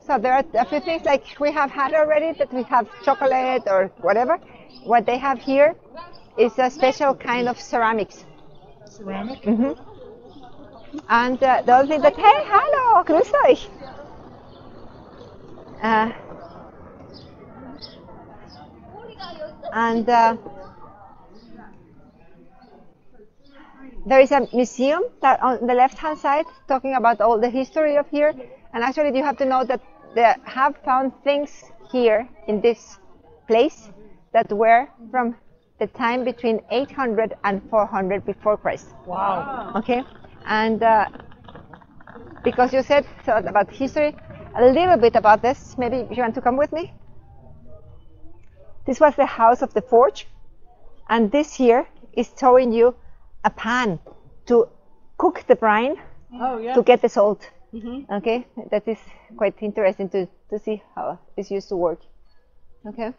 So there are a few things like we have had already, that we have chocolate or whatever. What they have here is a special kind of ceramics. Ceramic? Mhm. And the other thing that, hey, hallo, grüß euch. And there is a museum that on the left-hand side talking about all the history of here. And actually, you have to know that they have found things here in this place that were from the time between 800 and 400 before Christ. Wow. Okay, and because you said so about history, a little bit about this. Maybe you want to come with me. This was the house of the forge, and this here is showing you a pan to cook the brine to get the salt. Okay, that is quite interesting to see how this used to work. Okay.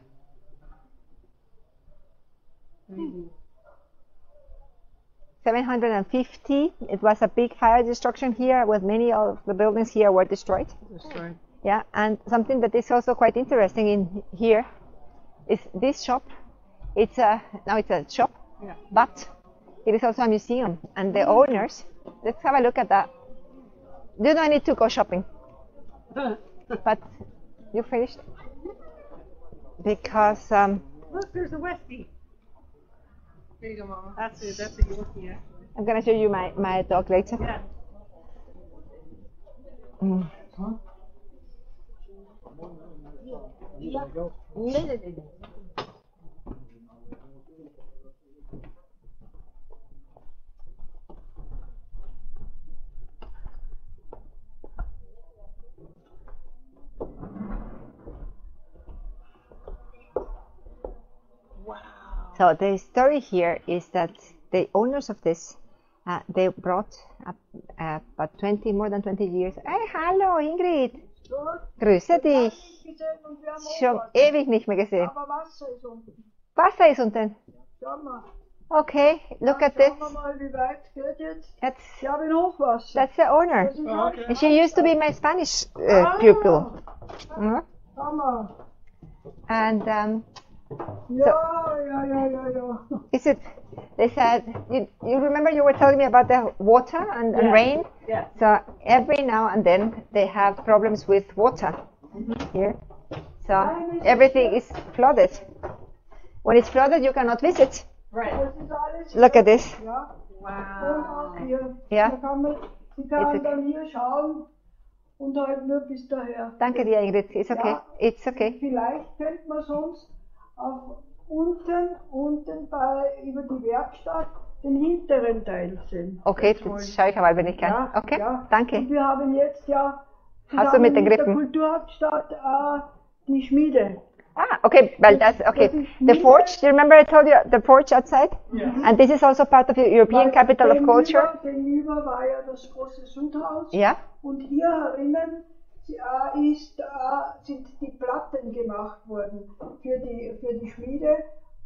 750. It was a big fire destruction here, with many of the buildings here were destroyed. Yeah, and something that is also quite interesting in here is this shop. It's now it's a shop, but it is also a museum, and the owners. Let's have a look at that. You don't need to go shopping, but you finished because. Look, there's a Westie. There you go, Mama. That's it. That's what you're looking at. I'm gonna show you my dog later. Yeah. So the story here is that the owners of this, they brought about more than 20 years. Hey, hallo Ingrid. Grüße dich. Schon ewig nicht mehr gesehen. Aber Wasser ist unten. Wasser ist unten. Schau mal. Okay, look at this. Schauen wir mal, wie weit geht jetzt. That's, Ich habe ein Hochwasser. that's the owner. Das ist okay. And she used to be my Spanish pupil. Mhm. Schau mal. And Ja. is it? They said you remember you were telling me about the water and rain. Yeah. So every now and then they have problems with water here. So everything is flooded. When it's flooded, you cannot visit. Right. Das ist alles. Look at this. Ja. Wow. Und auch hier. Ja. Da kann man, Sie kann dann hier schauen und halt nur bis daher. Danke dir, Ingrid. It's okay. Ja. It's okay. Vielleicht könnte man sonst auf unten über die Werkstatt den hinteren Teil sehen. Okay, das schaue ich mal, wenn ich kann. Ja, Okay, ja. danke. Und wir haben jetzt ja Hast du mit den der Griffen? Kulturhauptstadt die Schmiede. Ah, okay, well, that's okay. Das ist The Schmiede. forge, do you remember I told you the forge outside? Yeah. And this is also part of the European capital of culture? Gegenüber war ja das große Sudhaus. Yeah. Und hier herinnen sind die Platten gemacht worden für die Schmiede,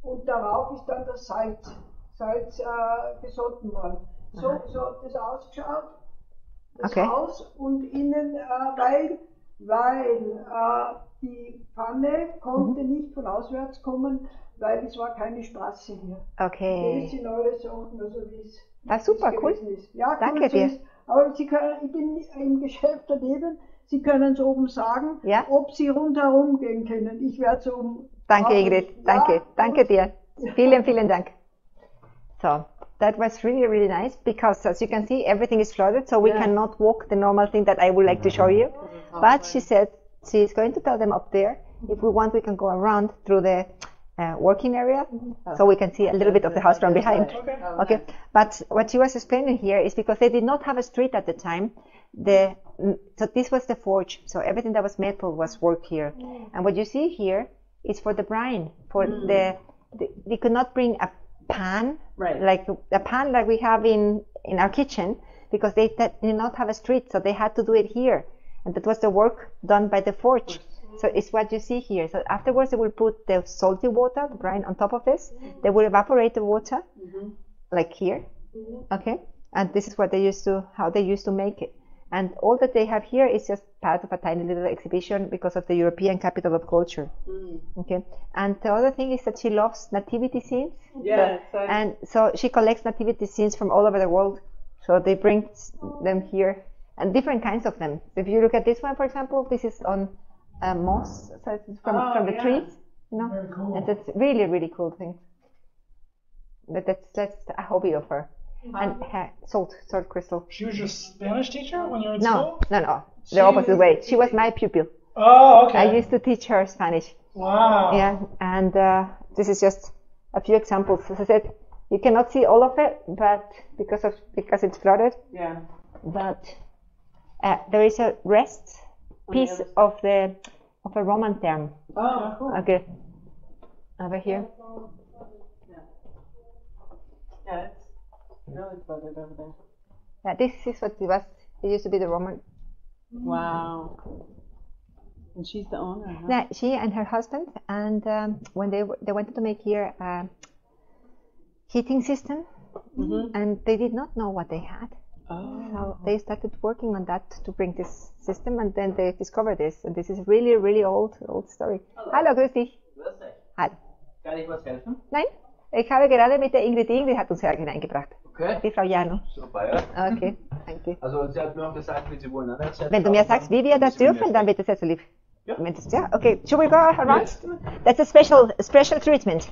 und darauf ist dann das Salz gesotten worden. So hat das ausgeschaut, das Haus, und innen, weil die Pfanne konnte nicht von auswärts kommen, weil es war keine Straße hier. Okay. Das sind alles unten, also wie es Super, cool. ist. Ja, Danke cool, dir. Aber ich bin im Geschäft daneben. Sie können es oben sagen, Ja. ob Sie rundherum gehen können. Ich werde es oben. Danke, Ingrid. Danke. Ja, Danke dir. Ja. Vielen Dank. So, that was really, really nice, because as you can see, everything is flooded, so we cannot walk the normal thing that I would like to show you. But she said she's going to tell them up there, if we want, we can go around through the working area, so we can see a little bit of the house from behind. Okay. But what she was explaining here is because they did not have a street at the time. So this was the forge. So everything that was metal was worked here. And what you see here is for the brine. For they could not bring a pan, like a pan that we have in our kitchen, because they did not have a street. So they had to do it here, and that was the work done by the forge. So it's what you see here. So afterwards, they will put the salty water, the brine, on top of this. They will evaporate the water, like here. Okay, and this is what how they used to make it. And all that they have here is just part of a tiny little exhibition because of the European Capital of Culture. Okay. And the other thing is that she loves nativity scenes. Yes. And so she collects nativity scenes from all over the world. So they bring them here, and different kinds of them. If you look at this one, for example, this is on moss, so it's from the trees, you know. Very cool. And that's really, really cool thing. But that's a hobby of her. And her salt crystal. She was your Spanish teacher when you were in No, school? no. The opposite way. She was my pupil. Oh, okay. I used to teach her Spanish. Wow. Yeah, and this is just a few examples. As I said, you cannot see all of it, but because it's flooded. Yeah. But there is a rest piece of a Roman term. Oh, cool. Okay, over here. Yeah, it's really flooded over there. Yeah, this is what it was. It used to be the Roman. Wow. And she's the owner, huh? Yeah, she and her husband, and when they wanted to make here a heating system, and they did not know what they had. So they started working on that to bring this system, and then they discovered this. And this is really, really old story. Hallo, grüß dich. Grüß dich. Hallo. Kann ich was helfen? Nein, ich habe gerade mit der Ingrid, die Ingrid hat uns hineingebracht. Okay. Die Frau Jano. Super, ja. Okay, danke. Also sie hat mir auch gesagt, wie sie wollen. Wenn du mir sagst, wie wir das dürfen, dann wird das sehr so lieb. Ja. Wenn das, ja, okay. Should we go around? That's a special treatment.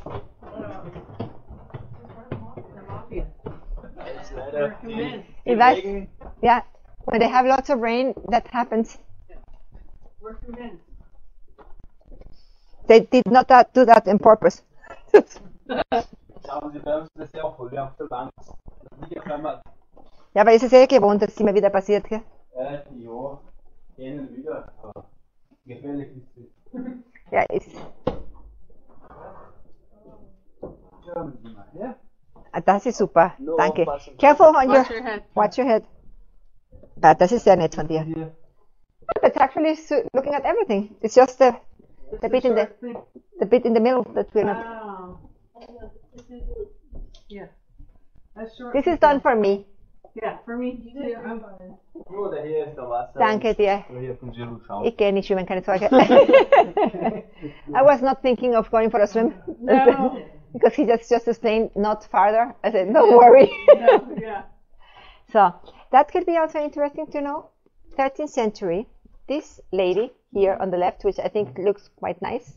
Jetzt leider Ich weiß, ja, when they have lots of rain, that happens. We're convinced. They did not do that on purpose. Schauen Sie bei uns das ja auch voll auf der Bank. Nicht auf einmal. Ja, aber es ist sehr gewohnt, dass es immer wieder passiert, gell? Ja, gehen wieder. Aber gefährlich ist es. Ja, ist. Schauen Sie mal, ja? Das ist super, No, danke. passen. Careful on Watch your head. Watch your head. Das ist sehr nett von dir. Hier. That's actually looking at everything. It's just the bit in the middle that we're not. Wow. Yeah. That's short. This is done for me. Yeah, for me too. I'm fine. Nur der hier ist der Wasser. Danke dir. Hier von Zero schauen. Ich gehe nicht schwimmen, keine Sorge. I was not thinking of going for a swim. No. Because he just explained not farther. I said, don't worry. No, yeah. So that could be also interesting to know. 13th century, this lady here on the left, which I think looks quite nice,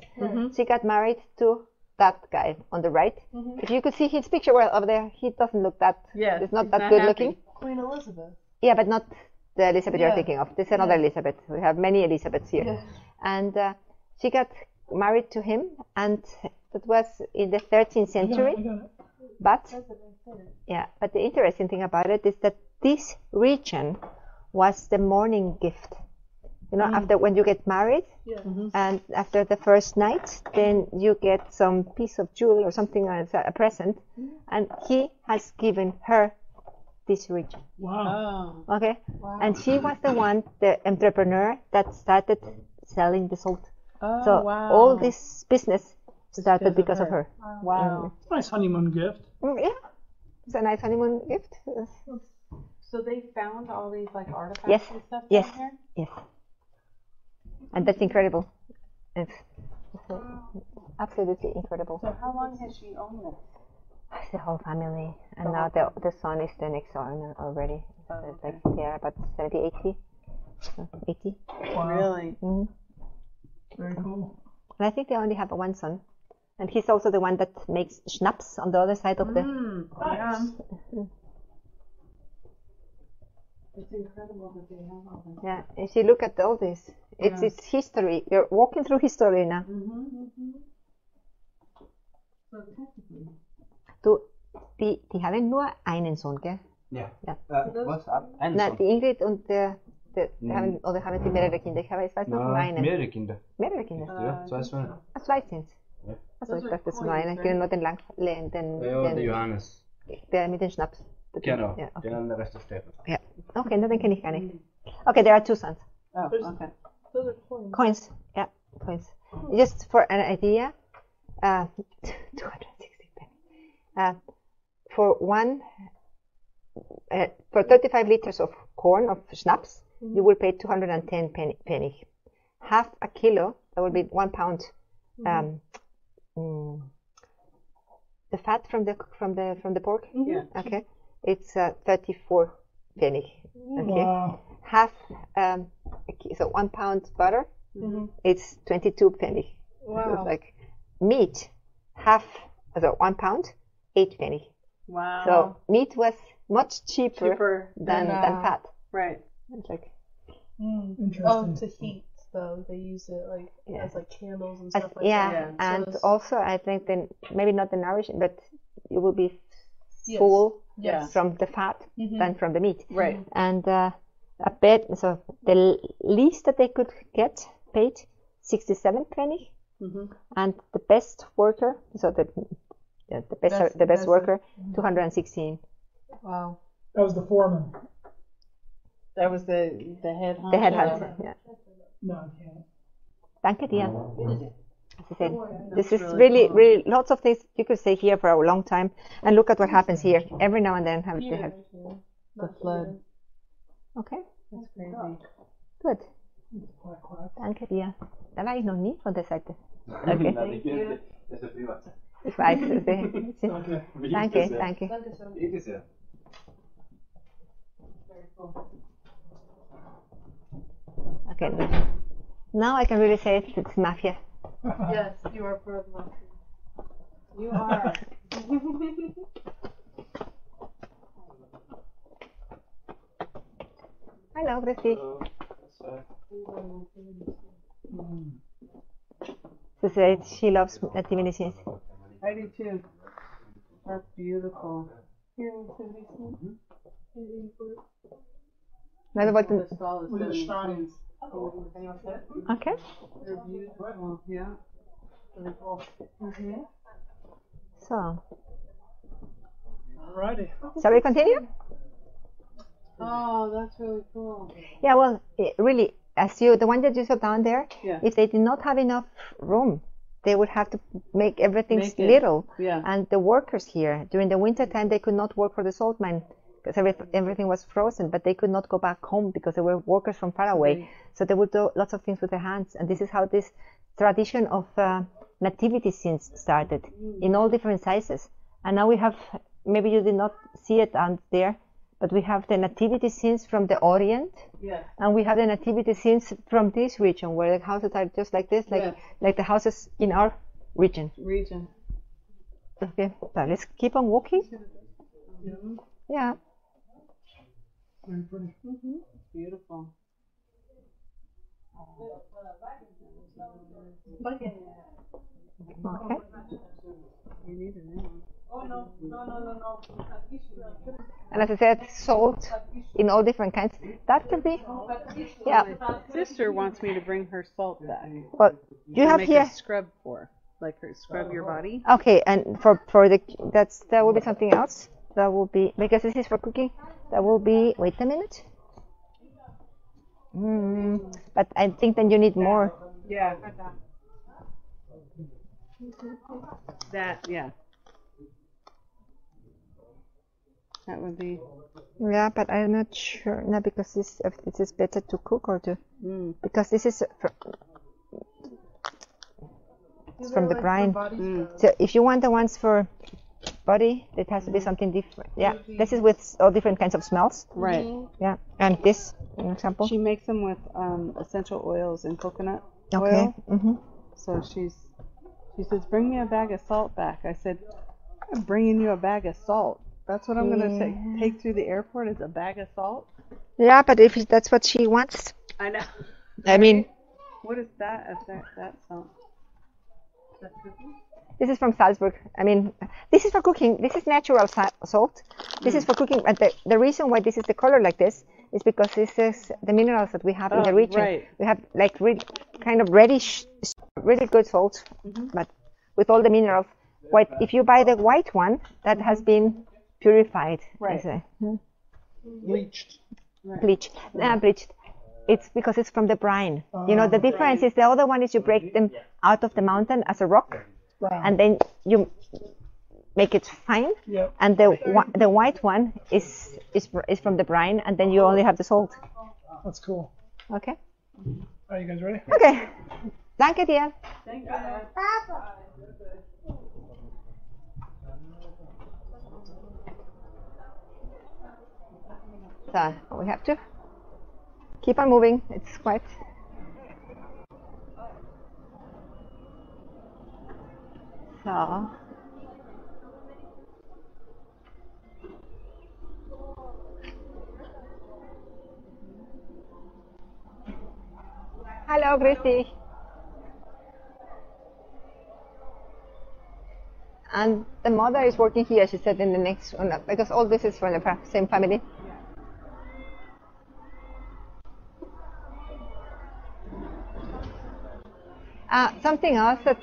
she got married to that guy on the right. If you could see his picture well over there, he doesn't look that, Yes, it's not he's that not good happy. looking. Queen Elizabeth. Yeah, but not the Elizabeth you're Yeah. thinking of. This is another Elizabeth. We have many Elizabeths here. Yeah. And she got married to him, and that was in the 13th century. I got it. But but the interesting thing about it is that this region was the morning gift. You know, after when you get married, and after the first night, then you get some piece of jewel or something as a present, and he has given her this region. Wow. Oh. Okay, and she was the one, the entrepreneur that started selling the salt. Oh, So wow. all this business started because of her. Wow. Nice honeymoon gift. Yeah, it's a nice honeymoon gift. So they found all these like artifacts Yes, and stuff yes, down here? yes. And that's incredible. It's absolutely incredible. So how long has she owned this? The whole family. And now the son is the next owner already. So it's like they are about 70, 80. So 80. Really? Mhm. Very cool. And I think they only have one son. And he's also the one that makes schnapps on the other side of the... Yeah. It's incredible that they have all this. Yeah, if you look at all this, it's history. You're walking through history now. So technically. Die haben nur einen Sohn, gell? Ja. Ja. Was? Ein Na, Sohn? die Ingrid und oder haben sie mehrere Kinder? Ich weiß nur von einem. Mehrere Kinder. Mehrere Kinder? Ja, 2 Söhne. Zwei sind's. Ja. Also ich Those dachte, are das ist nur einer. Ich coins, kenne nur den Ja, der Johannes. der mit den Schnaps. Genau. Ja, okay. Den anderen Rest der Stefan. Ja. Okay, na, den kenne ich gar nicht. Okay, there are 2 sons. Oh, okay. Those are coins. Coins. Yeah, coins. Just for an idea, 260 pennies. For 35 liters of corn, of schnapps, you will pay 210 penny. Half a kilo, that will be 1 pound. The fat from the pork. Yeah. Okay, it's 34 penny. Okay, Wow. half so 1 pound butter. It's 22 penny. Wow. It's like meat, half, so 1 pound, 8 penny. Wow. So meat was much cheaper, Cheaper than fat. Right. It's like Interesting. To heat though, they use it like Yeah. as like candles and as- stuff like yeah, that. and So this- also I think then maybe not the nourishing, but you will be Yes. full Yes. from the fat than from the meat. Right. And a bit, so the least that they could get paid 67 penny, and the best worker, so the best worker 216. Wow. That was the foreman. That was the head honcho. The head hunter. Yeah. No, I can't. Danke dir. As I said, this is really cool. really lots of things you could stay here for a long time, and look at what happens here. Every now and then they have. The flood. Okay, That's crazy. good. Danke dir. Da war ich noch nie von der Seite. Okay. Das ist privat. Ich weiß. Danke, Okay. danke. Bitte sehr. Okay. Now I can really say it's mafia. Yes, you are pro mafia. You are. Hello, Christy. She said she loves nativity scenes. I do too. That's beautiful. Na, wir wollten. The stall is With the 70 shrines. Okay. They're beautiful. Yeah. Really cool. So, Alrighty. shall we continue? Oh, that's really cool. Yeah, well, really, the one that you saw down there, Yeah. if they did not have enough room, they would have to make everything Make it. little. Yeah. And the workers here, during the winter time, they could not work for the salt mine because everything was frozen, but they could not go back home because they were workers from far away. Right. So they would do lots of things with their hands. And this is how this tradition of nativity scenes started in all different sizes. And now we have, maybe you did not see it out there, but we have the nativity scenes from the Orient, Yeah. and we have the nativity scenes from this region, where the houses are just like this, like the houses in our region. Okay, so let's keep on walking. Yeah. Very pretty. Beautiful. Okay. You need a new one. And as I said, salt in all different kinds. That can be, yeah. My sister wants me to bring her salt back. Well, you have make here. a scrub for, like her scrub your body. Okay, and for the that will be something else. That will be, because this is for cooking. That will be. Wait a minute. But I think then you need more. Yeah. That, yeah. That would be. Yeah, but I'm not sure. No, because this is better to cook or to. Because this is it's from the brine. So if you want the ones for body, it has to be something different. Yeah, this is with all different kinds of smells. Right. Yeah, and this, for example. She makes them with essential oils and coconut Okay. oil. So she says, bring me a bag of salt back. I said, I'm bringing you a bag of salt. That's what I'm going to take through the airport is a bag of salt. Yeah, but if that's what she wants, I know. I mean, What is that? That salt? this is from Salzburg. I mean, this is for cooking. This is natural salt. This is for cooking. And the reason why this is the color like this is because this is the minerals that we have in the region. Right. We have like really kind of reddish, really good salt, but with all the minerals. White. If you buy the white one, that has been purified. Right. Bleached. Bleached. Bleached. It's because it's from the brine. You know, the difference is the other one is you break them out of the mountain as a rock, and then you make it fine. Yep. And the white one is from the brine, and then you only have the salt. That's cool. Okay. Are you guys ready? Okay. Danke dir. Thank you. So we have to keep on moving. It's quite. So. Hallo, grüß dich. And the mother is working here, she said, in the next one, because all this is from the same family. Something else that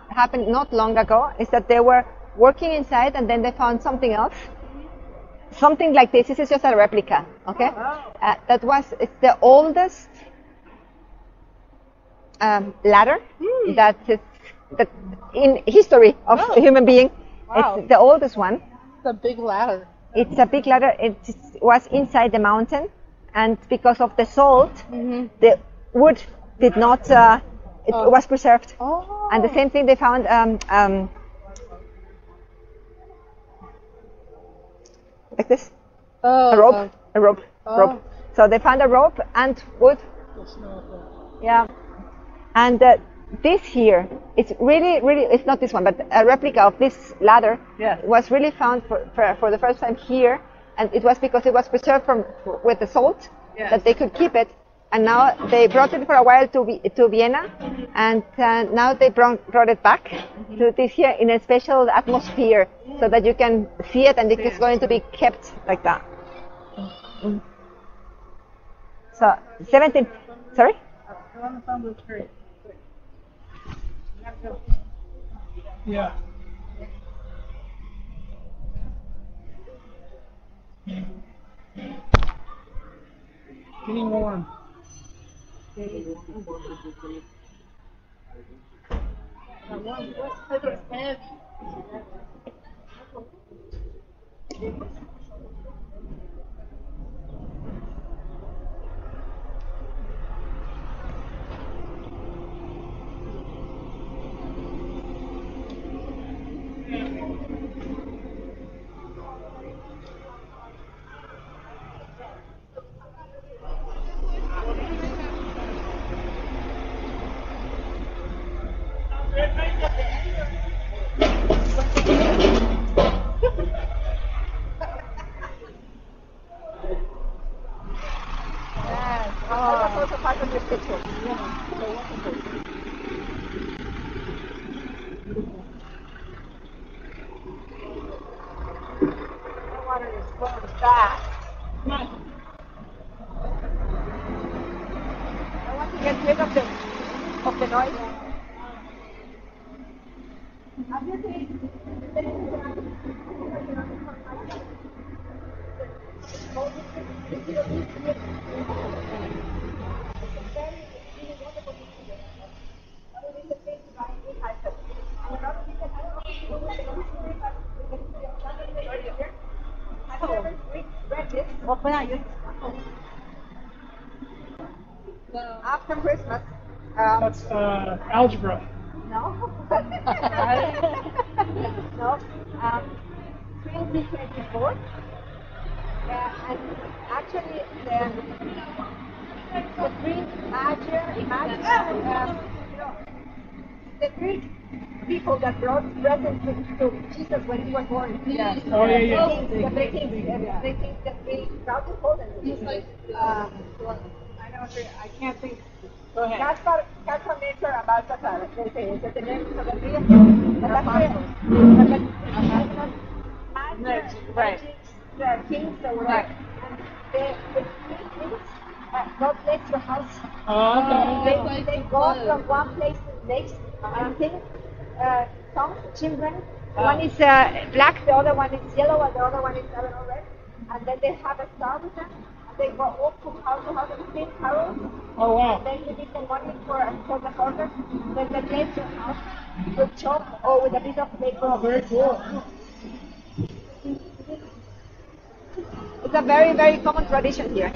happened not long ago is that they were working inside and then they found something else. Something like this. This is just a replica, okay? It's the oldest ladder that in history of a human being. Wow. It's the oldest one. It's a big ladder. It's a big ladder. It was inside the mountain, and because of the salt, the wood did not. It was preserved. Oh. And the same thing they found. Like this. A rope. So they found a rope and wood. Yeah. And this here, it's really, it's not this one, but a replica of this ladder was really found for the first time here. And it was because it was preserved with the salt that they could keep it. And now they brought it for a while to Vienna. And now they brought it back to this here in a special atmosphere so that you can see it and it is going to be kept like that. So, 17, sorry? Yeah. Getting warm. After Christmas. That's algebra. No. No. 2024. And actually, the three the three people that brought presents to Jesus when he was born. Yeah. Oh, yeah. The three kings. The kings, the three proudest holders. I know, I can't think. Go ahead. Gastof Simony about the name of the three. Right. The kings that were Right. And the three kings God bless your house. Okay. They go from one place to the next. I think some children. One is black, the other one is yellow, and the other one is I don't know red. And then they have a star with them. And they go up from house to house and sing carols. Oh, wow. And then you give them money for the horses. Then they bless your house with chalk or with a piece of paper. Oh, very cool. It's a very, very common tradition here.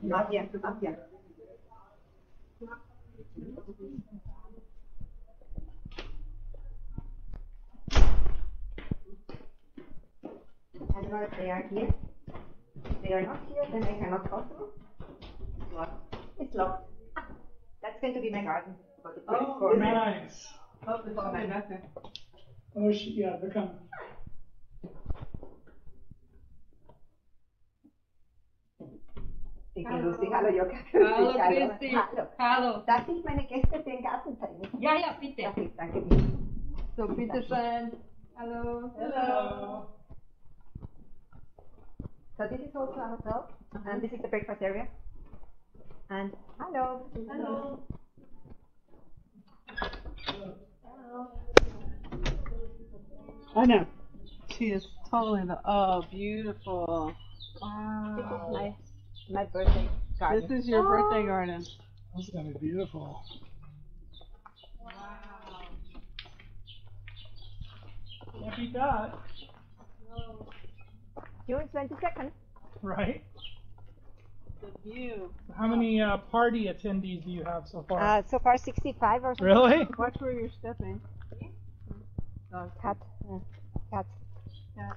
Mafia, Mafia. I don't know if they are here. If they are not here, then I cannot cross them. What? It's locked. That's going to be my garden. For the for Nice. for my garden. Oh, yeah, they're coming. Ich bin lustig. Hallo Jokka. Hallo, grüß dich. Hallo. Hallo. Darf ich meine Gäste den Garten zeigen? Ja, ja, bitte. Okay, danke dir. So, bitteschön. Hallo. Hello. So this is also our hotel, and this is the breakfast area. And hello. Hallo. I know. She is totally oh, beautiful. This is my birthday garden. This is your birthday garden. This is gonna be beautiful. Can't beat that, June 22nd. right? The view. How many party attendees do you have so far? So far 65 or something. Really? Watch where you're stepping. Cat. Cat. Yeah.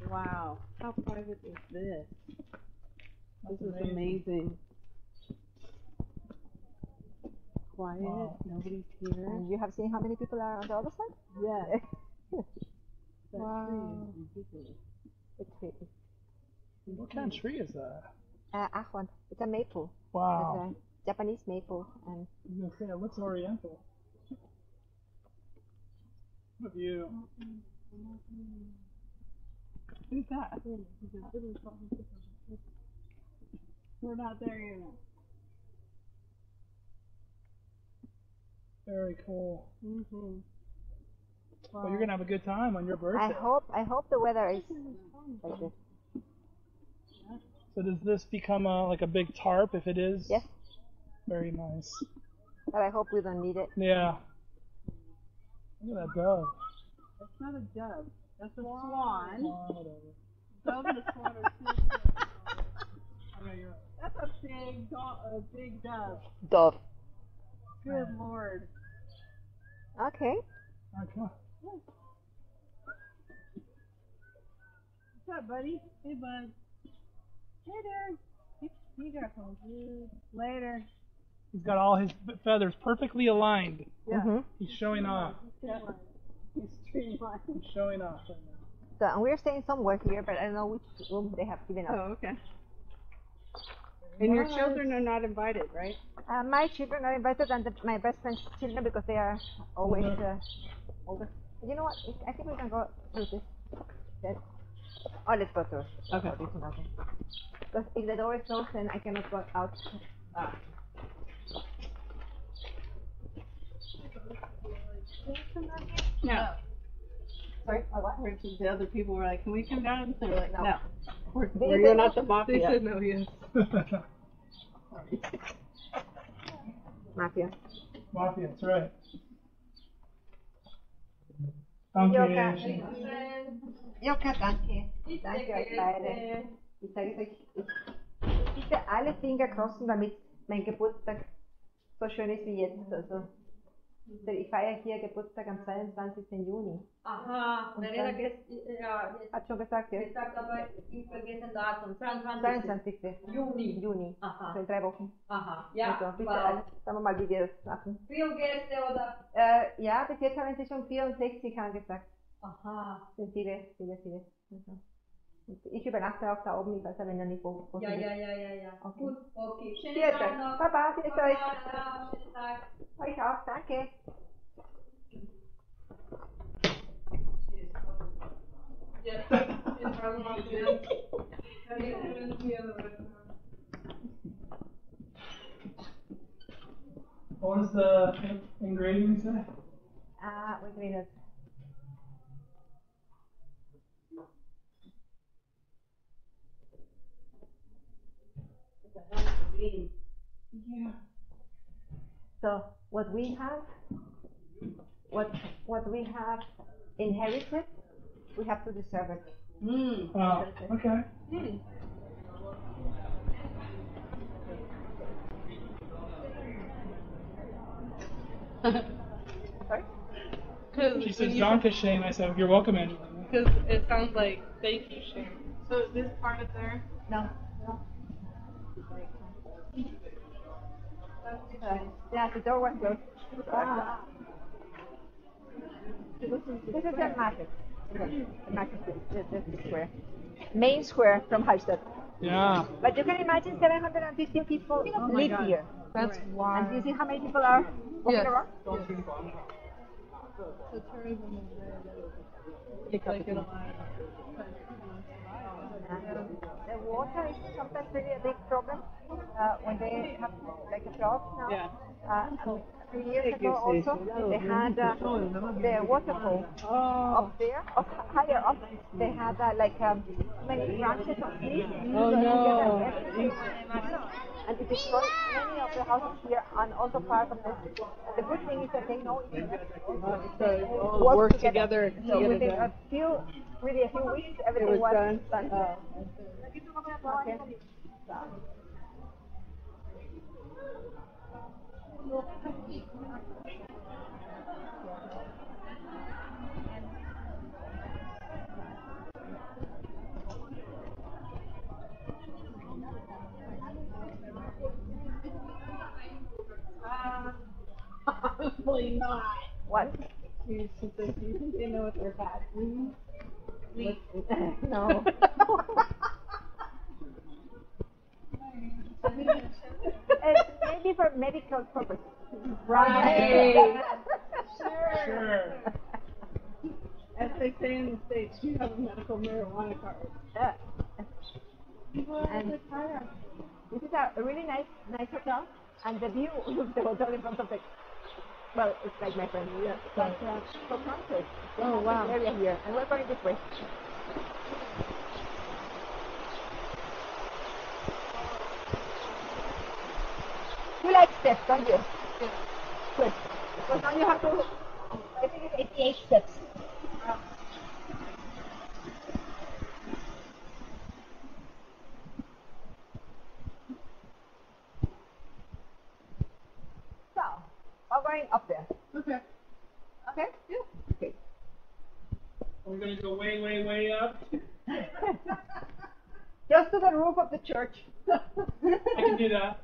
Wow. How private is this? This is amazing. Quiet. Wow. Nobody's here. And you have seen how many people are on the other side? Yes. That Wow. tree is ridiculous. It's pretty. What kind of tree is that? Ahorn. It's a maple. Wow. It's a Japanese maple. And I was gonna say, it looks oriental. What a view. Who's that? We're not there yet. Very cool. Mm-hmm. Well, you're gonna have a good time on your birthday. I hope the weather is like this. So does this become like a big tarp if it is? Yes. Very nice. But I hope we don't need it. Yeah. Look at that dove. That's not a dove. That's a swan. Oh, whatever. Dove and a swan are two different. Okay, you're right. That's a big dove. Dove. Good Lord. Okay. All right, come on. What's up, buddy? Hey, bud. Hey there. He got some good. Later. He's got all his feathers perfectly aligned. Yeah. Mm-hmm. He's showing off. Yeah. He's streamlined. He's showing off right now. So and we're staying somewhere here, but I don't know which room they have given us. Oh, okay. And your children are not invited, right? My children are invited, and my best friend's children, because they are always older. You know what? I think we can go through this. Yes. Oh, let's go through. Okay. This is nothing. Because if the door is closed, then I cannot go out. No. Sorry, what? The other people were like, "Can we come down?" They were like, No. "No, They we're said not no. the mafia." They said no, yes. Mafia. Mafia, that's right. Danke. Jokka, danke. Danke euch beide. Ich sage es euch, ich bitte alle Finger crossen, damit mein Geburtstag so schön ist wie jetzt. Also, ich feiere hier Geburtstag am 22. Juni. Aha, Verena Hat schon gesagt, ja? gesagt, aber ich vergesse Datum. 22. 22. Juni. Also Aha. in 3 Wochen. Aha, ja. Also, bitte Wow. alle, sagen wir mal, wie wir das machen. Viele Gäste oder? Ja, bis jetzt haben sie schon 64 angesagt. Aha. Sind viele. Also. Und ich übernachte auch da oben, ich weiß ja, wenn er nicht wo. Ja. Okay. Gut, okay. Schönen Vierte. Tag noch. Baba, bis Baba, euch. ja, schönen Tag. Euch auch, danke. Yes, in front of you. What does the engraving say? Wait a minute. So what we have inherited, we have to deserve it. Oh, okay. She says, Danke Shane. I said, you're welcome, Angela. Because it sounds like thank you, Shane. So is this part of there? No. Yeah, the door was closed. This is the market. The marketplace. This is the square. Main square from Hallstatt. Yeah. But you can imagine 750 people live here. That's wild. And do you see how many people are walking around? The tourism is very good. The water is sometimes really a big problem when they have like a drought now. Yeah. 3 years ago also, they had the waterfall up there, higher up. They had like many branches of trees. Oh no. And it destroyed many of the houses here and also part of this. The good thing is that they know each other. All work together. So within a few weeks, everything was done. Okay. Probably not. What? She says, do you think they know what they're bad? No. Maybe for medical purposes. Right. Sure. As they say in the States, you have a medical marijuana card. And this is a really nice hotel, and the view of the hotel in front of the, well, it's like my friend, yeah, but for concerts. Oh, wow. Area here, and we're going this way. You like steps, don't you? Yeah. Good. Because now you have to, I think it's 88 steps. So, we're going up there. Okay. Okay? Yeah. Okay. We're going to go way, way, way up. Just to the roof of the church. I can do that.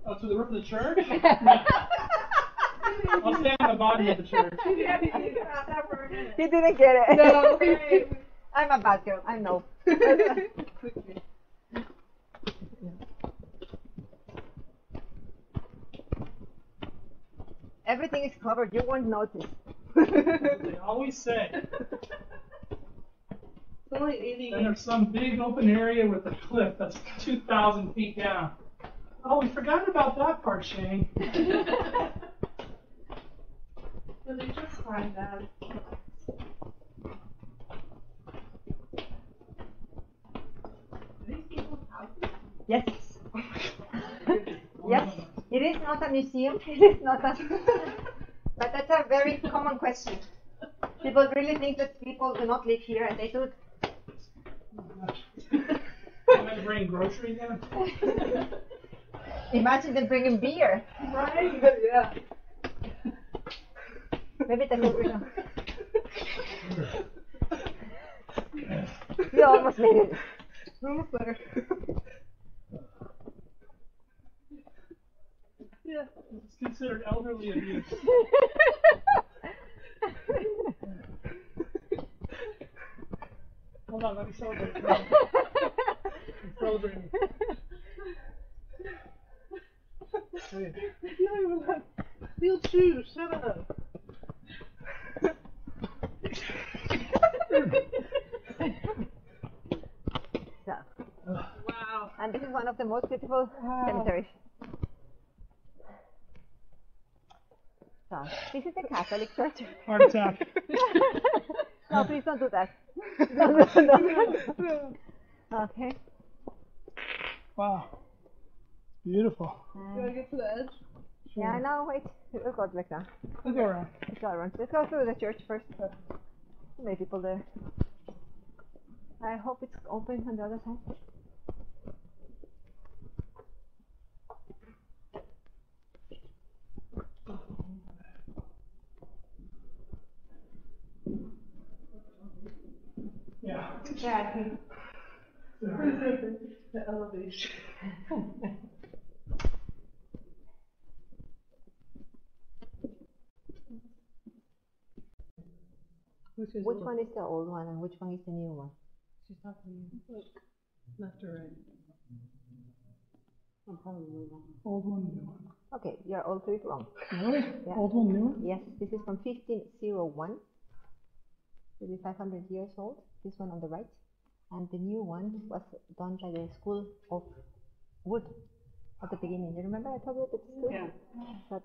Oh, to the roof of the church? I'll stay on the bottom of the church. He didn't get it. No. I'm a bad girl. I know. Everything is covered. You won't notice. They always say. It's only 80. And there's some big open area with a cliff that's 2,000 feet down. Oh, we forgot about that part, Shane. So they just find out. Yes. Yes. It is not a museum. It is not a. But that's a very common question. People really think that people do not live here, and they do. I'm going to bring groceries in. Imagine them bringing beer. Right? Yeah. Maybe that's what we know. You almost made it. Almost there. Yeah. It's considered elderly abuse. Hold on, let me celebrate. I'm celebrating. Hey. You don't even have steel shoes. Shut up. So, Wow. and this is one of the most beautiful cemeteries. So, this is the Catholic church. Heart attack. No, please don't do that. No. Okay. Wow. Beautiful. You want to get to the edge? Yeah, no, wait. We'll go back now. We'll go around. Let's go around. Let's go through the church first. So many people there. I hope it's open on the other side. Yeah. Yeah. The elevation. Which one is the old one and which one is the new one? She's talking look, left or right. I'm probably wrong. Old one, new one. Okay, you're all three wrong. Really? Yeah. Old one, new one? Yes, this is from 1501. Maybe 500 years old. This one on the right. And the new one was done by the School of Wood at the beginning. You remember I told you that school? Yeah. So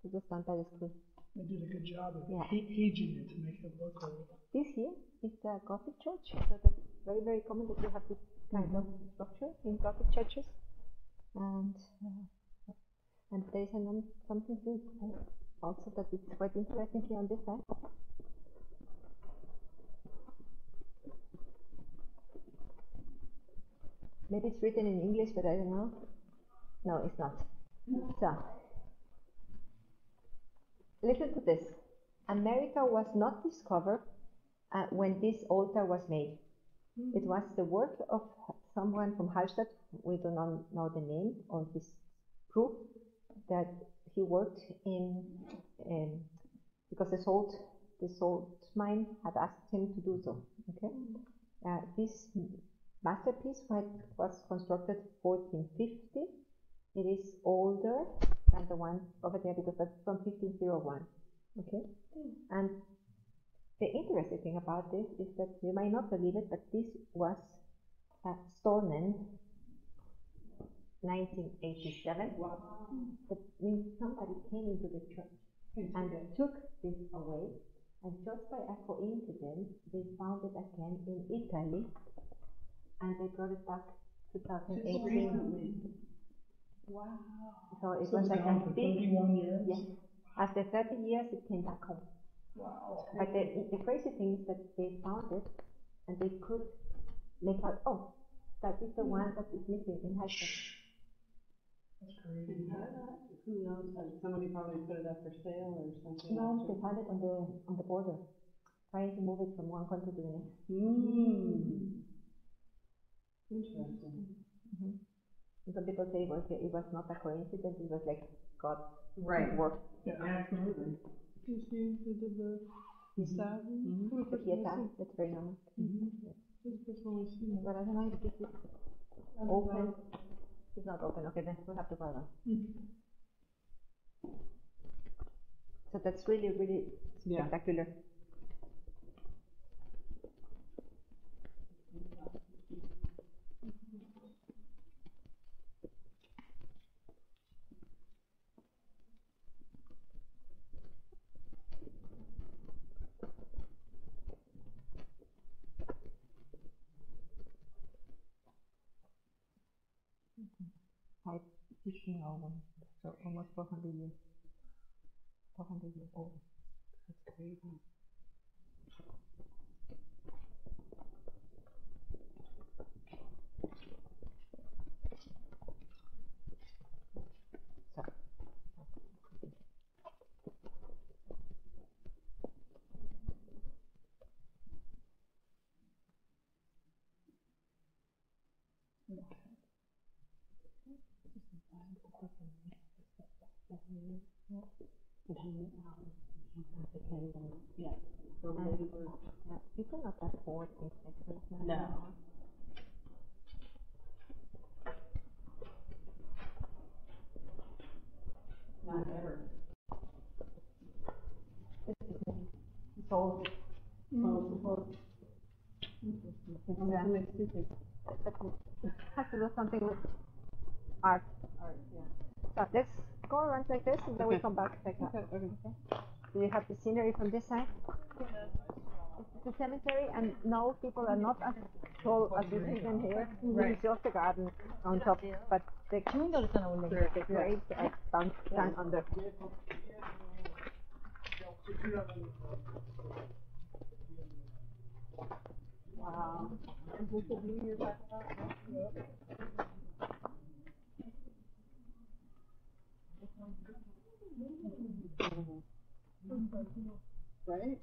it was done by the school. They did a good job of Yeah. aging it to make it look old. This here is the Gothic church. So that's very, very common that you have this kind of structure in Gothic churches. And there is something also that is quite interesting here on this side. Maybe it's written in English, but I don't know. No, it's not. So, listen to this. America was not discovered when this altar was made. It was the work of someone from Hallstatt. We do not know the name or his proof that he worked in because the salt mine had asked him to do so. Okay, this masterpiece was constructed 1450. It is older than the one over there because that's from 1501. Okay, and the interesting thing about this is that you might not believe it, but this was stolen 1987. Wow. That means somebody came into the church and took this away, and just by a coincidence, they found it again in Italy, and they brought it back 2018. Wow. So it So was it's like gone a for big, 31 years? yes. After 30 years, it came back home. Wow. But the crazy thing is that they found it, and they could make out, oh, that is the one that is missing in Hallstatt. That's crazy. Who knows? Somebody probably put it up for sale or something. No, they found it on the border, trying to move it from one country to the next. Interesting. Mm-hmm. Some people say it was not a coincidence, it was like God's Right. work. Yeah. Absolutely. You see, they did the statue. The pieta, that's very normal. This person was seen. But I don't know if this is open. It's not open. Okay, then we'll have to go around. So that's really, really spectacular. Type fishing album. So almost 400 years. 400 years old. That's crazy. Yeah. So You cannot afford things like this now. no. Not ever. So, has to do something with art. So let's go around like this and then we come back like that. Okay. Do you have the scenery from this side? It's a cemetery, and no, people are not as tall as you see them here. It's just a garden on top, but the graves are down under. Wow. Right?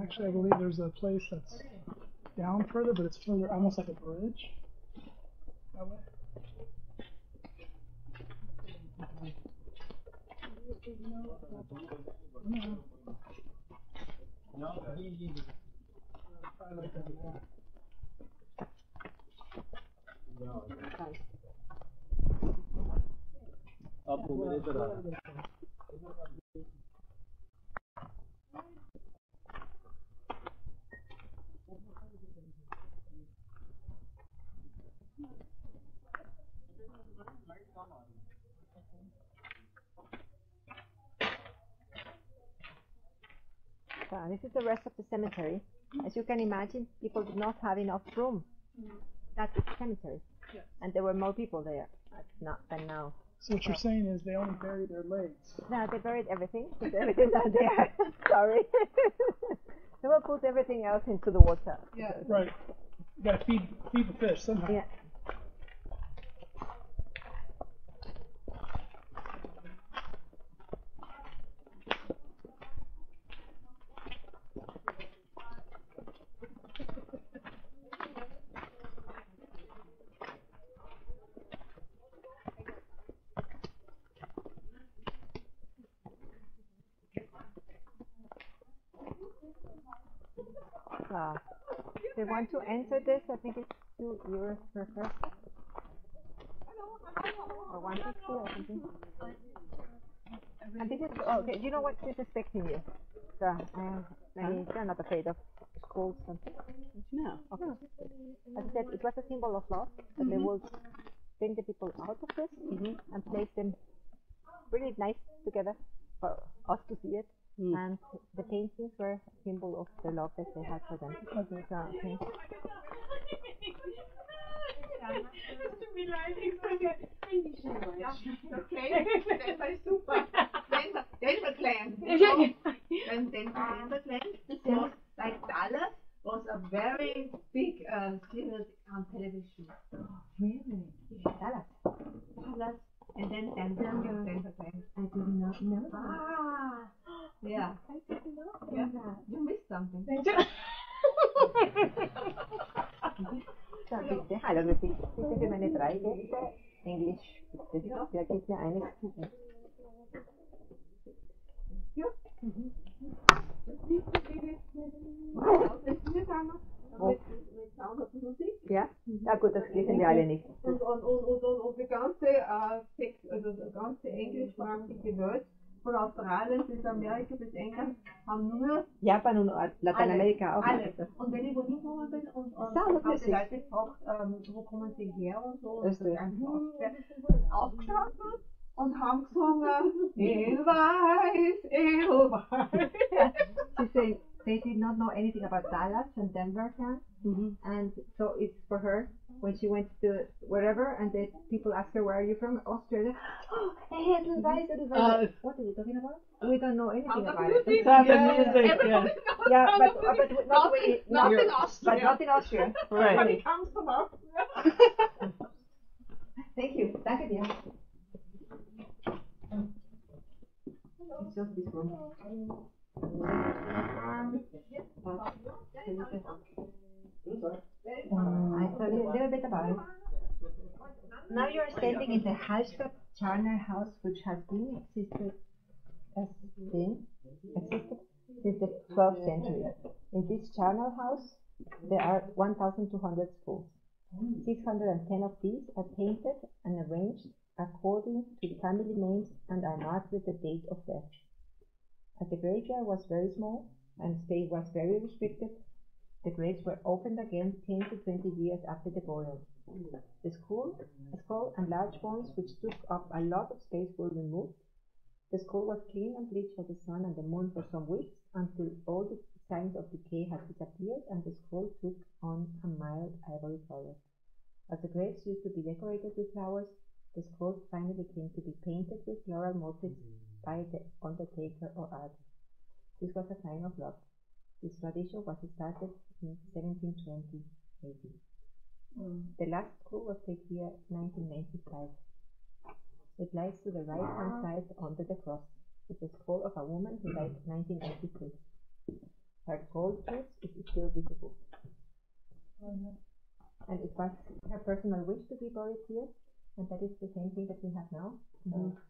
Actually, I believe there's a place that's down further, but it's further, almost like a bridge. That way. I like that more. So this is the rest of the cemetery. As you can imagine, people did not have enough room. That's the cemetery. And there were more people there than now. So what you're saying is they only bury their legs. No, they buried everything. Because everything's not there. Sorry. They will put everything else into the water. Yeah. Right. You gotta feed the fish somehow. Yeah. They want to enter this. I think it's €2 per person. Or 150 or something. And this is okay. You know what is expecting you? They're not afraid of schools and No. okay. As I said, it was a symbol of love. That they will bring the people out of this and place them really nice together for us to see it. And the paintings were a symbol of the love that they had for them. Okay. So, okay. So, like Dallas was a very big series on television. Really? Dallas. And then Denver Clan. I did not know that. Yeah. I did not know that. You missed something. So bitte, hallo, bitte für meine 3 Gäste Englisch. Bitte, wer gibt mir eines? Ja. Ja, na gut, das lesen wir alle nicht. Und die ganze englischsprachige Welt, von Australien bis Amerika bis England, haben nur Japan und Lateinamerika auch. Alle. Und wenn ich wohin gekommen bin und habe die Leute gefragt, wo kommen sie her und so, und so aufgestanden und haben gesungen, Edelweiss. They did not know anything about Dallas and Denver Clan, and so it's for her when she went to wherever, and the people ask her, "Where are you from?" Austria. Oh, Edelweiss, Edelweiss. What are you talking about? We don't know anything about it. It's not the music. Yeah, but not in Austria. But not in Austria. Right. Everybody comes from Austria. Thank you. Danke dir. It's just this room. I tell you a little bit about it. Now you are standing in the Hallstatt charnel house, which has been existed since the 12th century. In this charnel house, there are 1,200 schools. 610 of these are painted and arranged according to family names and are marked with the date of death. As the graveyard was very small and space was very restricted, the graves were opened again 10 to 20 years after the burial. The skull and large bones, which took up a lot of space, were removed, The school was cleaned and bleached by the sun and the moon for some weeks until all the signs of decay had disappeared and the school took on a mild ivory color. As the graves used to be decorated with flowers, the scrolls finally came to be painted with floral motifs by the undertaker or artist. This was a sign of love. This tradition was started in 1720 AD. The last scroll was taken here in 1995. It lies to the right-hand side under the cross. It's a scroll of a woman who died in 1983. Her gold tooth is still visible. And it was her personal wish to be buried here, and that is the same thing that we have now.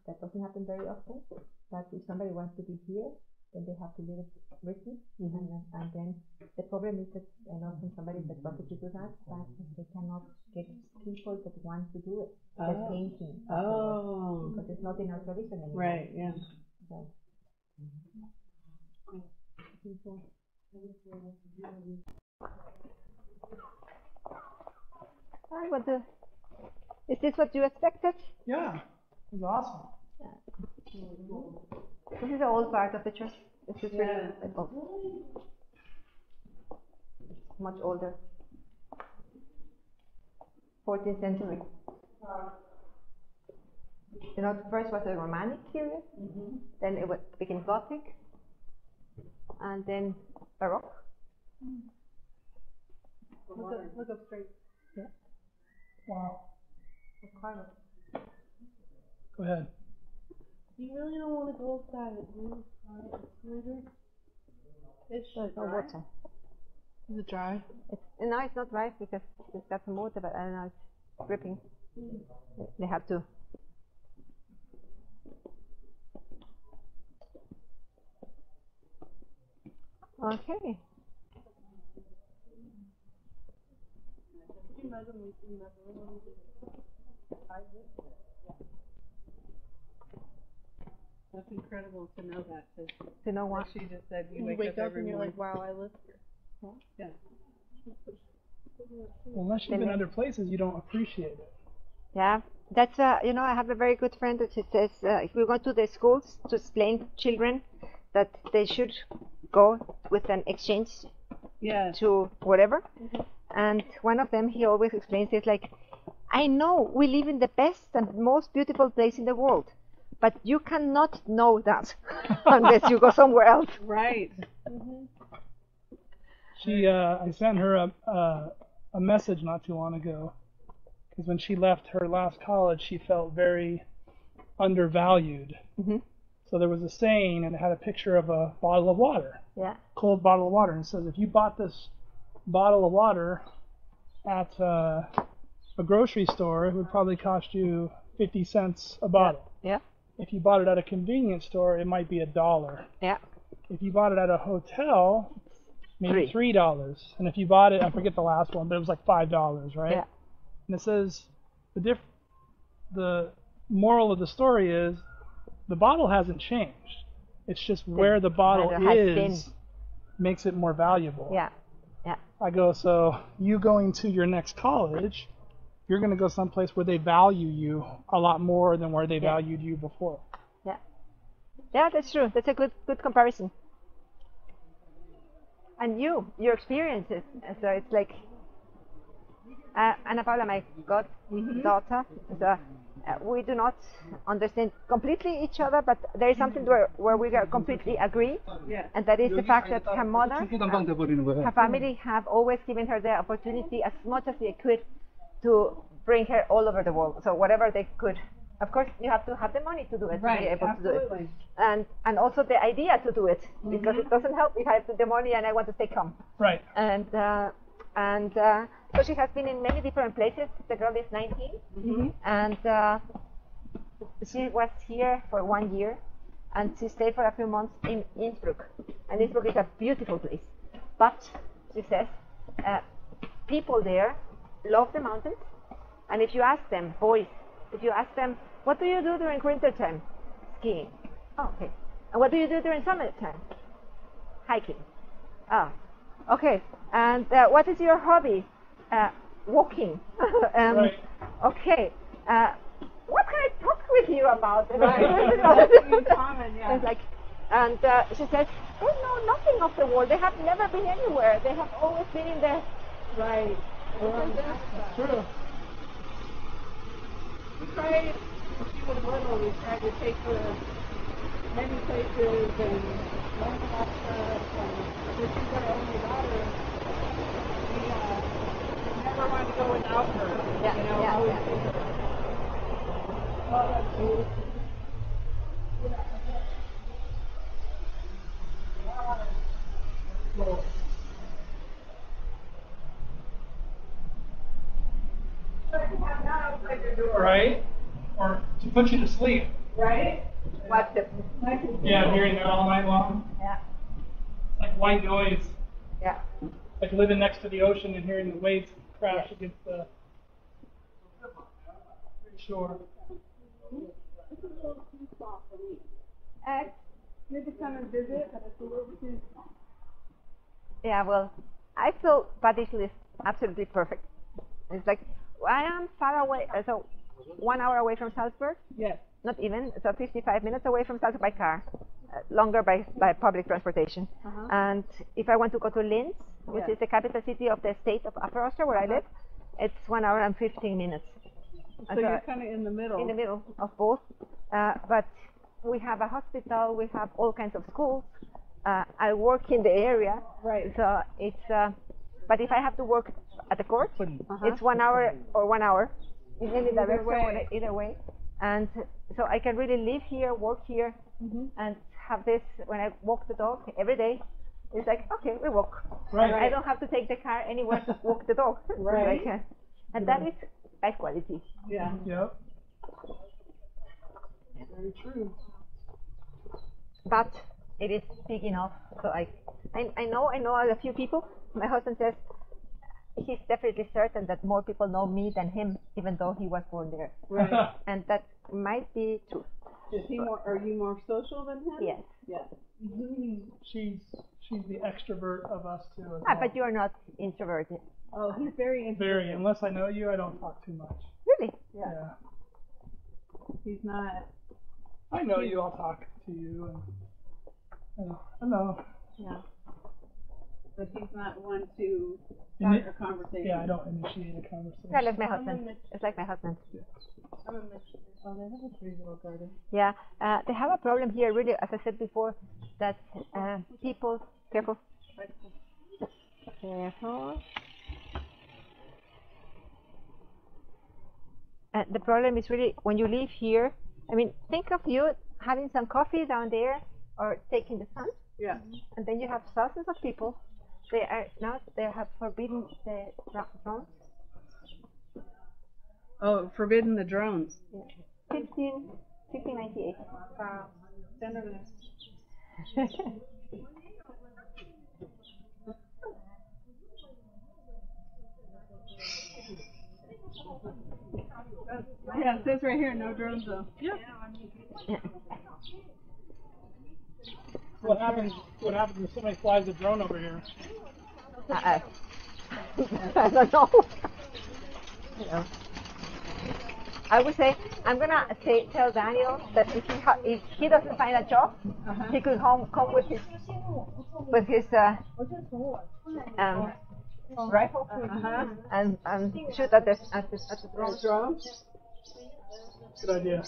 That doesn't happen very often, but if somebody wants to be here, then they have to leave it written, and then the problem is that I know some somebody that wanted to do that, but they cannot get people that want to do it. The painting. Because it's not in our tradition anymore. Right, yeah. So. Is this what you expected? Yeah, it was awesome. This is the old part of the church. This is really old. Much older. 14th century. You know, first was the Romanic period, then it became Gothic, and then Baroque. Look up straight. Yeah. Wow. Go ahead. You really don't want to go outside later? It's No water. Is it dry? No, it's not right because it's got some water, but I don't know, it's dripping. They have to. Okay. Could you imagine we see that That's incredible to know that. To know what? She just said You wake up and you're like, wow, I live here. Yeah. Well, unless you've been other places, you don't appreciate it. Yeah, that's you know, I have a very good friend that she says if we go to the schools to explain to children that they should go with an exchange to whatever, and one of them he always explains it's like, I know we live in the best and most beautiful place in the world, but you cannot know that unless you go somewhere else. Right. I sent her a message not too long ago, because when she left her last college, she felt very undervalued. So there was a saying, and it had a picture of a bottle of water, cold bottle of water, and it says, if you bought this bottle of water at a grocery store, it would probably cost you 50 cents a bottle. If you bought it at a convenience store, it might be $1. If you bought it at a hotel, maybe $3. And if you bought it, I forget the last one, but it was like $5, right? And it says the moral of the story is the bottle hasn't changed. It's just where the bottle is makes it more valuable. I go, so you going to your next college, you're going to go someplace where they value you a lot more than where they valued you before. Yeah, that's true. That's a good comparison. And your experiences. So it's like Anna Paula, my goddaughter, we do not understand completely each other, but there is something where we completely agree, and that is the fact that her mother, her family have always given her the opportunity as much as they could to bring her all over the world. So whatever they could. Of course, you have to have the money to do it, to be able to do it, and also the idea to do it, because it doesn't help if I have the money and I want to stay calm. And so she has been in many different places. The girl is 19, and she was here for 1 year, and she stayed for a few months in Innsbruck. And Innsbruck is a beautiful place, but she says people there love the mountains, and if you ask them, boys, if you ask them, what do you do during winter time? Skiing. Oh, okay. And what do you do during summertime? Hiking. Ah, okay. And what is your hobby? Walking. Okay. What kind with you about it. In common, yeah. It's like, and she said, they know nothing of the war. They have never been anywhere. They have always been in the. Right. That's true. We tried, when she was little, we tried to take her many places and learn about stuff. And since she's our only daughter, we never wanted to go without her. Yeah, you know, yeah, always yeah. with her. Oh, that's cool. Cool. Right? Or to put you to sleep. Right? What the? Yeah, hearing that all night long. Yeah. Like white noise. Yeah. Like living next to the ocean and hearing the waves crash against the shore. Maybe come and visit, but it's a little too small. Yeah, well, I feel Ischl is absolutely perfect. It's like, I am far away, so 1 hour away from Salzburg, Yes. not even, so 55 minutes away from Salzburg by car, longer by public transportation. And if I want to go to Linz, which is the capital city of the state of Upper Austria, where I live, it's 1 hour and 15 minutes. So you're kind of in the middle. In the middle of both. But we have a hospital, we have all kinds of schools. I work in the area, Right. so it's. But if I have to work at the court, it's 1 hour or 1 hour in any direction, way. either way. And so I can really live here, work here, and have this. When I walk the dog every day, it's like, okay, we walk. Right. I don't have to take the car anywhere to walk the dog. Right. Like, and that is life quality. Yeah. Yep. Very true. But it is big enough, so I know a few people. My husband says he's definitely certain that more people know me than him, even though he was born there. Right. And that might be true. Is he more? Are you more social than him? Yes. Yes. She's the extrovert of us too. As Ah, well. but you are not introverted. Oh, he's very interesting. Very. Unless I know you, I don't talk too much. Really? Yeah. He's not. I know you. I'll talk to you. And I know. Yeah. But he's not one to start a conversation. Yeah, I don't initiate a conversation. I like my husband. It's like my husband. Oh, they have a pretty little garden. Yeah. They have a problem here, really, as I said before, that people. Careful. Careful. The problem is really when you live here. I mean, think of you having some coffee down there or taking the sun, Yeah. and then you have thousands of people. They have forbidden the drones. Oh, forbidden the drones. 1598. Stand over there. Yeah, it says right here, no drones though. Yeah. What happens if somebody flies a drone over here? I don't know. No. I would say I'm gonna tell Daniel that if he doesn't find a job, he could come with his rifle and shoot at the drone. Good idea.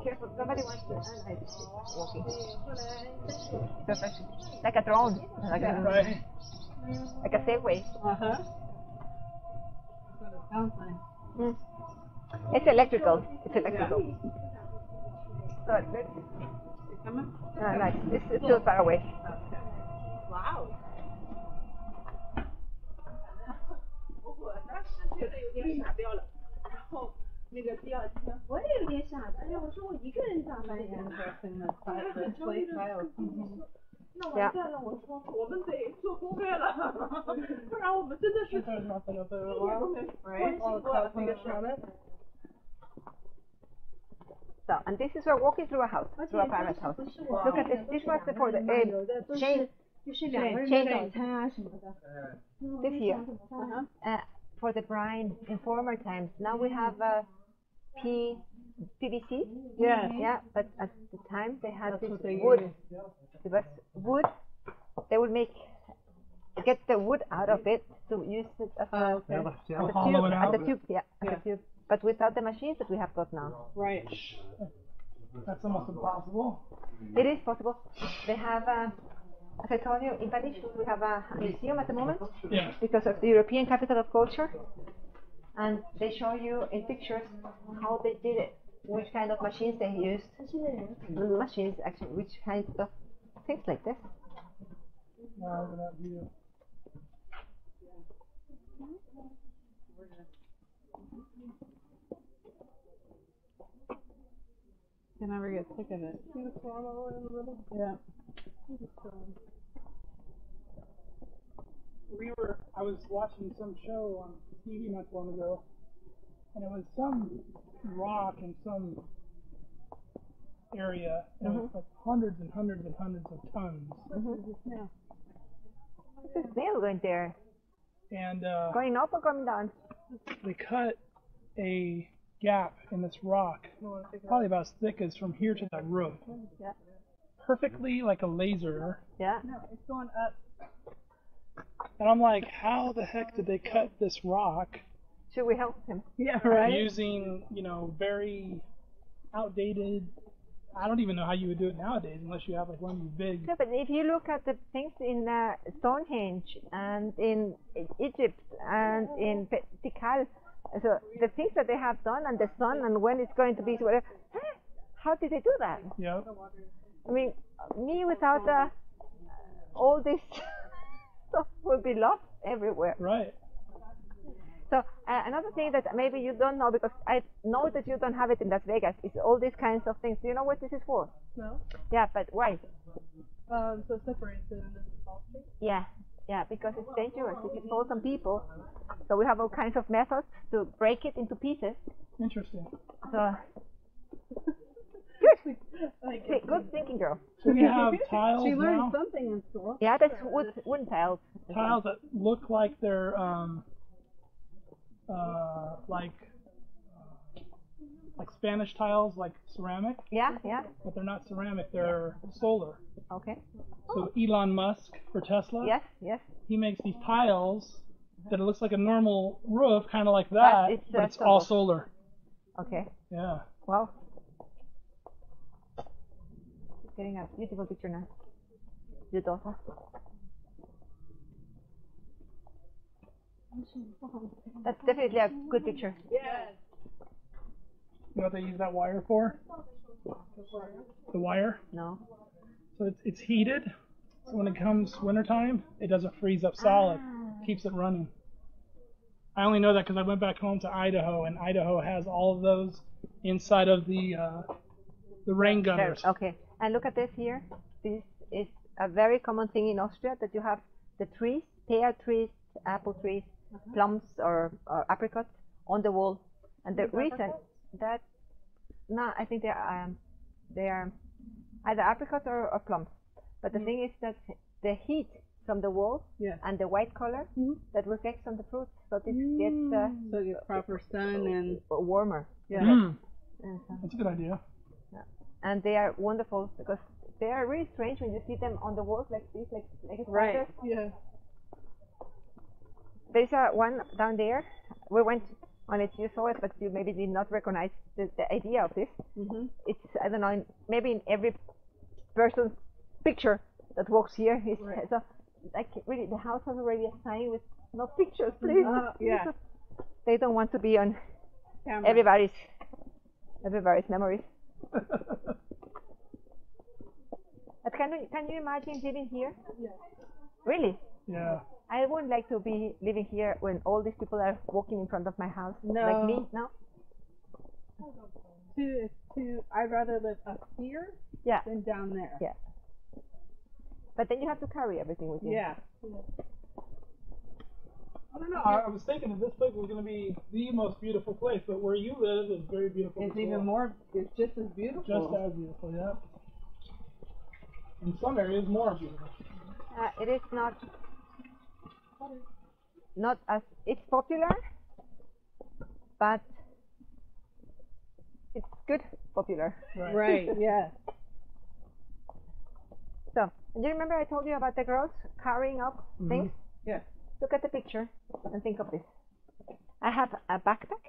Careful, somebody wants to. Walking. Like a drone, like a Segway. That's what it sounds like. It's electrical. It's electrical. So let's. You coming? Nice. It's still far away. Wow. 我当时觉得有点傻掉了，然后那个第二天我也有点傻，哎呀，我说我一个人咋办呀？那完蛋了，我说我们得做攻略了，不然我们真的是一点都没关系过那个时候。 So, and this is we're walking through a house, through a private house. Look at this. This was for the chain. 就是两个人的早餐啊什么的。 This year, for the brine in former times. Now we have tea, PVC. Yes. Yeah, but at the time they had That's this what they wood. use. It was wood. They would get the wood out of it to use it as a, Okay. as a Hollow tube. it As out? a tube, yeah, as a tube. But without the machines that we have got now. Right. That's almost impossible. It is possible. They have, as I told you, in Parish we have a museum at the moment Yeah. because of the European Capital of Culture, and they show you in pictures how they did it, which kind of machines they used, little machines actually, which kind of things like this. Wow, look at that view. You never get sick of it. See the storm over in the middle? Yeah. I was watching some show on TV not too long ago, and it was some rock in some area, and it was like hundreds and hundreds and hundreds of tons. Yeah. There's a snail going there. And Going up or coming down? they cut a gap in this rock, probably about as thick as from here to that roof. Yeah. Perfectly like a laser. Yeah. No, it's going up. And I'm like, how the heck did they cut this rock Should we help him? Yeah, right. using, very outdated, I don't even know how you would do it nowadays unless you have like one of these big, No, but if you look at the things in Stonehenge and in Egypt and in Tikal, so the things that they have done and the sun and when it's going to be, whatever, how did they do that? I mean, me without all this stuff would be lost everywhere. right. So another thing that maybe you don't know, because I know that you don't have it in Las Vegas, is all these kinds of things. Do you know what this is for? No. Yeah, but why? So it separates it and doesn't fall straight. Yeah, because it's dangerous. It can fall on people. So we have all kinds of methods to break it into pieces. Interesting. So good, good thinking, girl. So we have tiles She learned now, something in school. Yeah, that's wooden tiles. tiles that look like they're like Spanish tiles, like ceramic, Yeah. but they're not ceramic, they're solar. Okay. So Elon Musk for Tesla, Yes. he makes these tiles that it looks like a normal roof, kind of like that, it's, but it's all solar. Okay. Yeah. Wow. She's getting a beautiful picture now. Your daughter. That's definitely a good picture. Yes. You know what they use that wire for? The wire? No. So it's heated, so when it comes wintertime, it doesn't freeze up solid. Keeps it running. I only know that because I went back home to Idaho, and Idaho has all of those inside of the rain gunners. Okay. And look at this here. This is a very common thing in Austria, that you have the trees, pear trees, apple trees, plums or apricots on the wall. And the reason that, no, I think they are either apricots or plums. But the thing is that the heat from the wall and the white color that reflects on the fruit, so this gets So you get proper sun and warmer. yeah. Mm, And, so, that's a good idea. and they are wonderful because they are really strange when you see them on the walls like this, like Right. spiders. Yeah. There's a one down there. We went on it. You saw it, but you maybe did not recognize the idea of this. It's, I don't know, maybe in every person's picture that walks here. So, like, really, the house has already a sign with no pictures, please. Yeah. They don't want to be on Camera. everybody's memories. But can you imagine living here? Yeah. Really? Yeah. I wouldn't like to be living here when all these people are walking in front of my house. No. Like me, no? I'd rather live up here Yeah. than down there. Yeah. But then you have to carry everything with you. Yeah. I don't know. I was thinking that this place was going to be the most beautiful place, but where you live is very beautiful. It's as well. even more. It's just as beautiful. Just as beautiful, yeah. In some areas, more beautiful. It is not as, it's popular, but it's good, popular. Right. Yeah. So, do you remember I told you about the girls carrying up things? Yeah. Look at the picture and think of this. I have a backpack.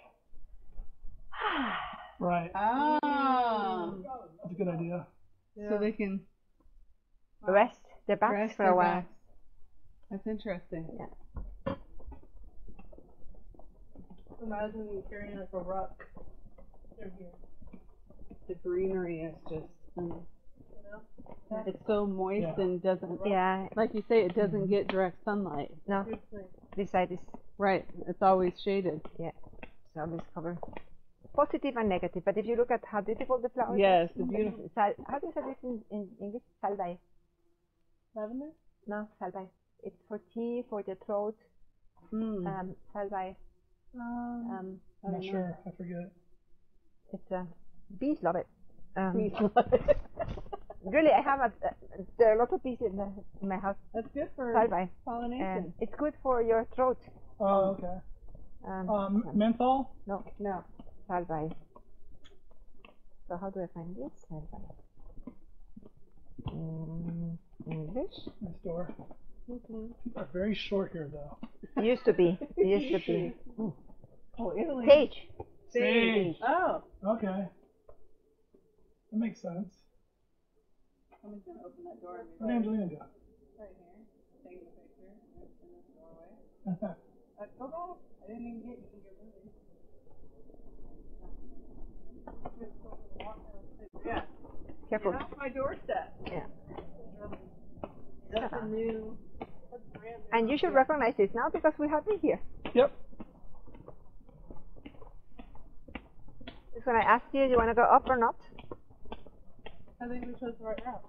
Right. Ah. That's a good idea. So they can Rest their backs rest for their a while. backs. That's interesting. Yeah. Imagine you carrying like a rock. They're here. The greenery is just. You know? It's so moist Yeah. and doesn't. Yeah, Like you say, it doesn't get direct sunlight. no, Seriously. this side is, Right. It's always shaded. it's always covered. Positive and negative, but if you look at how beautiful the flowers Yes, are. the beautiful. How do you say this in English? Salbei. Lavender? No, salbei. It's for tea, for the throat. Mm. Salbei. I'm not sure. I forget. It's bees love it. Really, I have there are a lot of bees in my house. That's good for Salbei. pollination. And it's good for your throat. Oh, okay. Menthol? No, No. salbei. So how do I find this? Salbei. English? Nice door. People are very short here, though. It used to be. It used to be. Oh, Italy. Sage. Sage. Oh. Okay. That makes sense. I'm just gonna open that door. What did Angelina do? Right here. Taking a picture. In this doorway. Go back. I didn't even get you. Yeah. Careful. Get off my doorstep. Yeah. That's a new. And you should recognize this now because we have it here. Yep. It's when I ask you, do you want to go up or not? I think we chose the right route.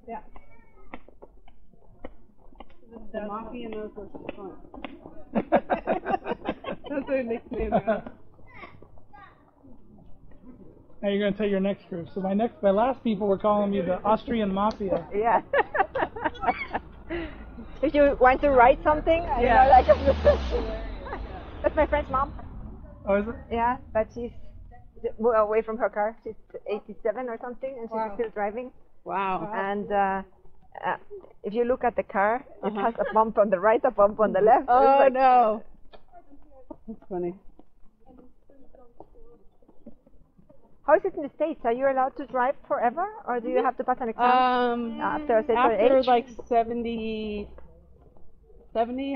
Yeah. The Mafia knows where she's going. That's their nickname. Now you're going to take your next group. So my last people were calling me the Austrian Mafia. Yeah. If you want to write something, you know, like that's my friend's mom. Oh, is it? Yeah, but she's away from her car. She's 87 or something, and she's still driving. Wow. And if you look at the car, it has a bump on the right, a bump on the left. Oh, It's like, no. That's funny. How is it in the States? Are you allowed to drive forever, or do you have to pass an exam after a certain After age? like 70,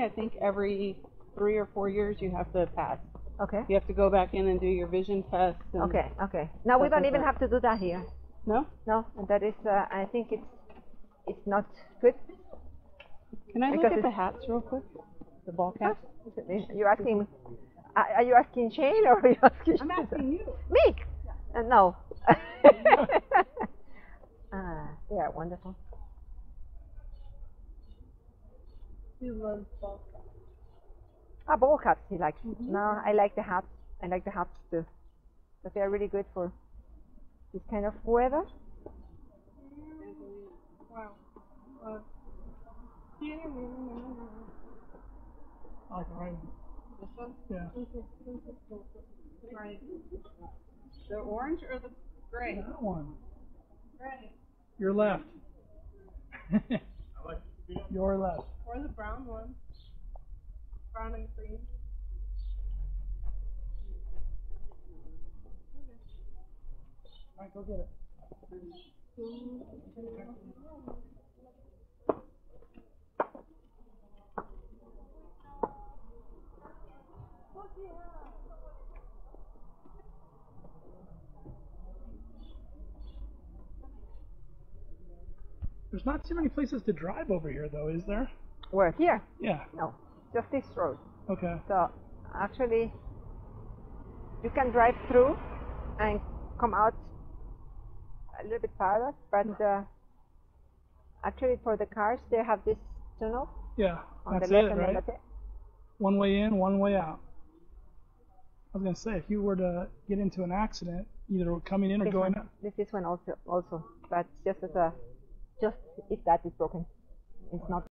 I think every 3 or 4 years you have to pass. Okay. You have to go back in and do your vision test. And Okay. Now we stuff don't like even that. have to do that here. No? No, and that is. I think it's not good. Can I look Because at the it's- hats real quick? The ball caps? You're asking. Are you asking Shane or are you asking? I'm asking you. Me? No. They are wonderful. He loves ball caps. Ball caps he likes. No, I like the hats. I like the hats too. But they are really good for this kind of weather. Wow. I like the right one. This one? Yeah. Right. The orange or the gray? That one. Right. Your left. Your left. Or the brown one. Brown and green. All right, go get it. There's not too many places to drive over here, though, is there? Where? Here? Yeah. No, just this road. Okay. So actually, you can drive through and come out a little bit farther, but actually for the cars they have this tunnel Yeah. on That's the left it, and then right? that's it. One way in, one way out. I was gonna say, if you were to get into an accident, either coming in or This going one, out. this one also, but just as a, just if that is broken, it's not.